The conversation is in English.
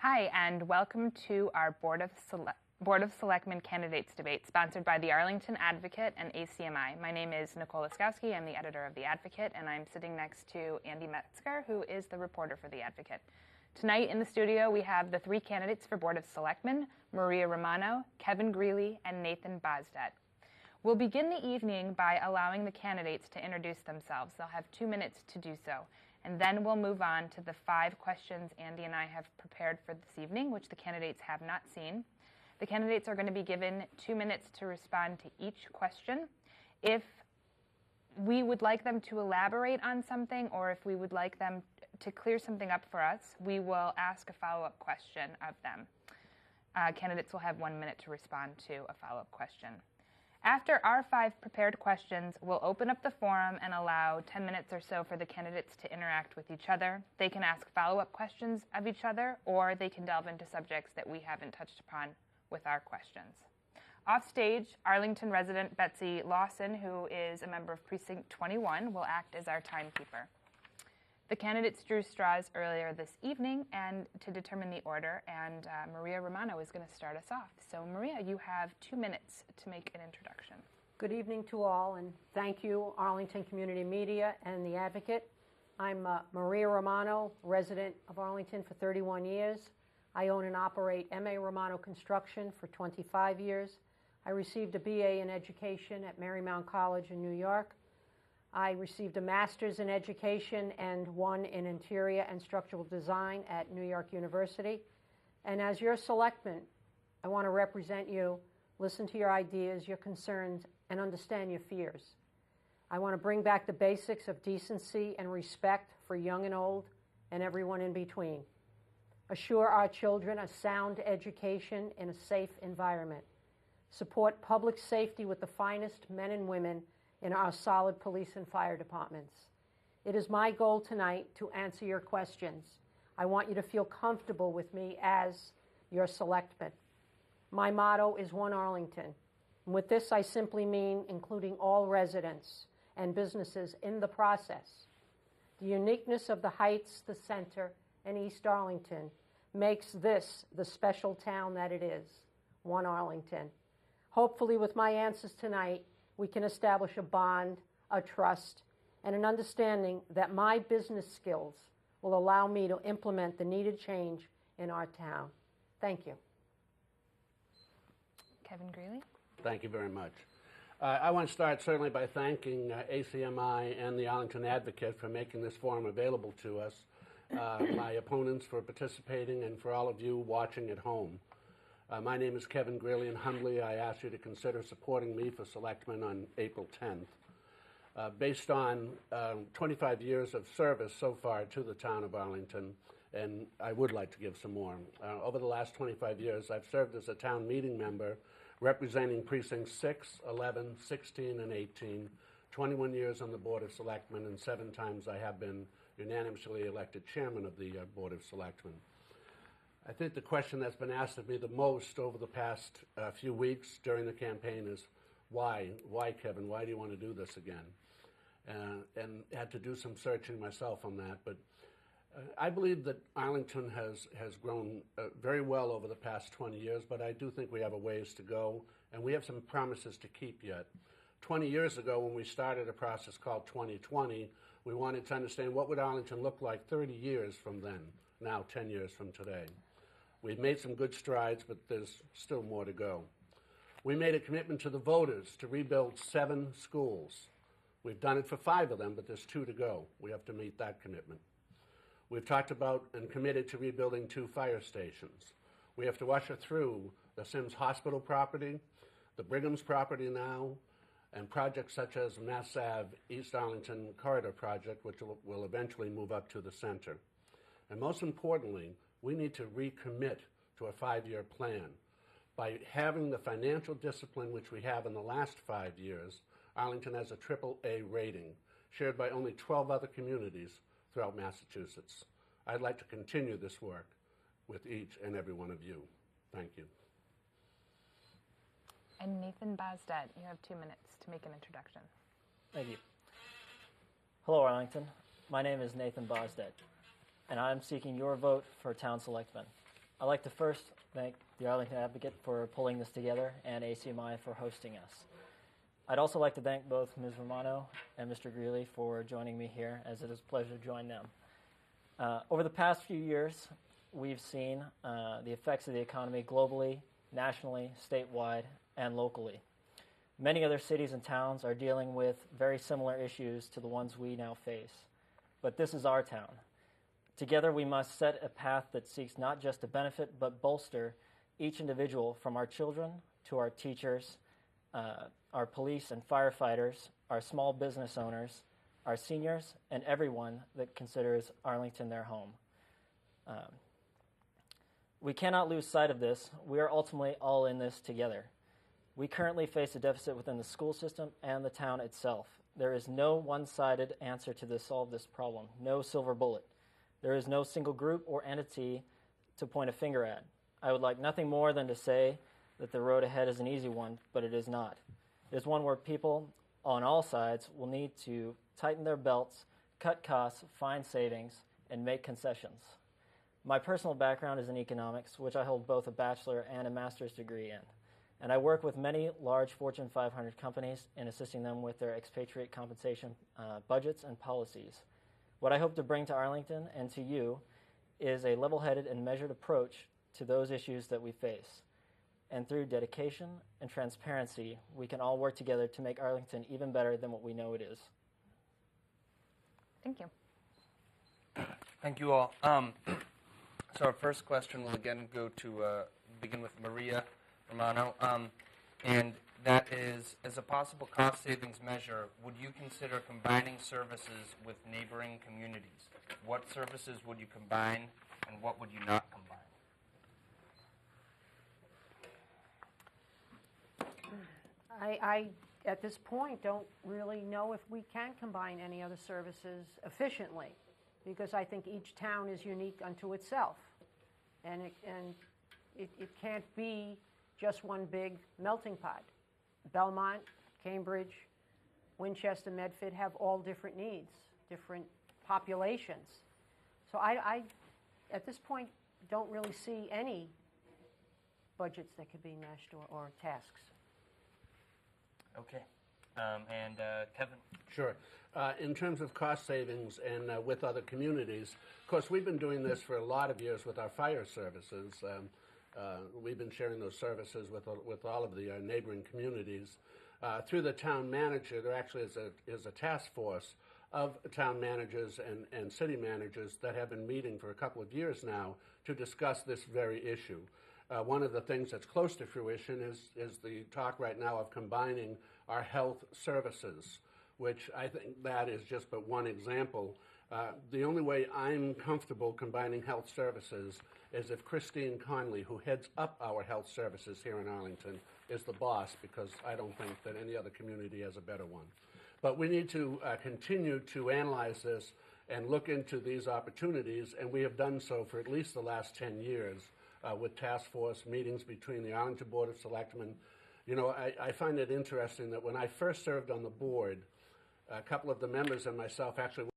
Hi, and welcome to our Board of Selectmen candidates debate, sponsored by the Arlington Advocate and ACMI. My name is Nicole Laskowski. I'm the editor of The Advocate, and I'm sitting next to Andy Metzger, who is the reporter for The Advocate. Tonight in the studio, we have the three candidates for Board of Selectmen, Maria Romano, Kevin Greeley, and Nathan Bosdet. We'll begin the evening by allowing the candidates to introduce themselves. They'll have 2 minutes to do so. And then we'll move on to the 5 questions Andy and I have prepared for this evening, which the candidates have not seen. The candidates are going to be given 2 minutes to respond to each question. If we would like them to elaborate on something, or if we would like them to clear something up for us, we will ask a follow-up question of them. Candidates will have 1 minute to respond to a follow-up question. After our 5 prepared questions, we'll open up the forum and allow 10 minutes or so for the candidates to interact with each other. They can ask follow-up questions of each other, or they can delve into subjects that we haven't touched upon with our questions. Off stage, Arlington resident Betsy Lawson, who is a member of Precinct 21, will act as our timekeeper. The candidates drew straws earlier this evening and to determine the order, and Maria Romano is going to start us off. So Maria, you have 2 minutes to make an introduction. Good evening to all, and thank you, Arlington Community Media and The Advocate. I'm Maria Romano, resident of Arlington for 31 years. I own and operate M.A. Romano Construction for 25 years. I received a BA in education at Marymount College in New York. I received a master's in education and one in interior and structural design at New York University. And as your selectman, I want to represent you, listen to your ideas, your concerns, and understand your fears. I want to bring back the basics of decency and respect for young and old and everyone in between. Assure our children a sound education in a safe environment. Support public safety with the finest men and women in our solid police and fire departments. It is my goal tonight to answer your questions. I want you to feel comfortable with me as your selectman. My motto is One Arlington. And with this, I simply mean including all residents and businesses in the process. The uniqueness of the Heights, the Center, and East Arlington makes this the special town that it is, One Arlington. Hopefully, with my answers tonight, we can establish a bond, a trust, and an understanding that my business skills will allow me to implement the needed change in our town. Thank you. Kevin Greeley. Thank you very much. I want to start certainly by thanking ACMI and the Arlington Advocate for making this forum available to us, my opponents for participating, and for all of you watching at home. My name is Kevin Greeley, and humbly I ask you to consider supporting me for selectman on April 10th. Based on 25 years of service so far to the town of Arlington, and I would like to give some more. Over the last 25 years, I've served as a town meeting member representing precincts 6, 11, 16, and 18, 21 years on the Board of Selectmen, and 7 times I have been unanimously elected chairman of the Board of Selectmen. I think the question that's been asked of me the most over the past few weeks during the campaign is, why? Why, Kevin? Why do you want to do this again? And had to do some searching myself on that. But I believe that Arlington has grown very well over the past 20 years, but I do think we have a ways to go, and we have some promises to keep yet. 20 years ago, when we started a process called 2020, we wanted to understand what would Arlington look like 30 years from then, now 10 years from today. We've made some good strides, but there's still more to go. We made a commitment to the voters to rebuild 7 schools. We've done it for 5 of them, but there's 2 to go. We have to meet that commitment. We've talked about and committed to rebuilding 2 fire stations. We have to usher through the Sims Hospital property, the Brigham's property now, and projects such as Mass Ave East Arlington Corridor Project, which will eventually move up to the center. And most importantly, we need to recommit to a 5-year plan. By having the financial discipline which we have in the last 5 years, Arlington has a AAA rating, shared by only 12 other communities throughout Massachusetts. I'd like to continue this work with each and every one of you. Thank you. And Nathan Bosdet, you have 2 minutes to make an introduction. Thank you. Hello, Arlington. My name is Nathan Bosdet, and I'm seeking your vote for town selectman. I'd like to first thank the Arlington Advocate for pulling this together and ACMI for hosting us. I'd also like to thank both Ms. Romano and Mr. Greeley for joining me here, as it is a pleasure to join them. Over the past few years, we've seen the effects of the economy globally, nationally, statewide, and locally. Many other cities and towns are dealing with very similar issues to the ones we now face. But this is our town. Together, we must set a path that seeks not just to benefit, but bolster each individual, from our children to our teachers, our police and firefighters, our small business owners, our seniors, and everyone that considers Arlington their home. We cannot lose sight of this. We are ultimately all in this together. We currently face a deficit within the school system and the town itself. There is no one-sided answer to solve this problem, no silver bullet. There is no single group or entity to point a finger at. I would like nothing more than to say that the road ahead is an easy one, but it is not. It is one where people on all sides will need to tighten their belts, cut costs, find savings, and make concessions. My personal background is in economics, which I hold both a bachelor and a master's degree in. And I work with many large Fortune 500 companies in assisting them with their expatriate compensation budgets and policies. What I hope to bring to Arlington and to you is a level-headed and measured approach to those issues that we face. And through dedication and transparency, we can all work together to make Arlington even better than what we know it is. Thank you. Thank you all. So our first question will again go to begin with Maria Romano, and that is, as a possible cost savings measure, would you consider combining services with neighboring communities? What services would you combine, and what would you not combine? I, at this point, don't really know if we can combine any other services efficiently, because I think each town is unique unto itself. And it can't be just one big melting pot. Belmont, Cambridge, Winchester, Medford have all different needs, different populations. So I at this point, don't really see any budgets that could be meshed or tasks. Okay. And Kevin? Sure. In terms of cost savings and with other communities, of course, we've been doing this for a lot of years with our fire services. We've been sharing those services with all of the neighboring communities. Through the town manager, there actually is a task force of town managers and city managers that have been meeting for a couple of years now to discuss this very issue. One of the things that's close to fruition is the talk right now of combining our health services, which I think that is just but one example. The only way I'm comfortable combining health services is if Christine Conley, who heads up our health services here in Arlington, is the boss, because I don't think that any other community has a better one. But we need to continue to analyze this and look into these opportunities, and we have done so for at least the last 10 years with task force meetings between the Arlington Board of Selectmen. You know, I find it interesting that when I first served on the board, a couple of the members and myself actually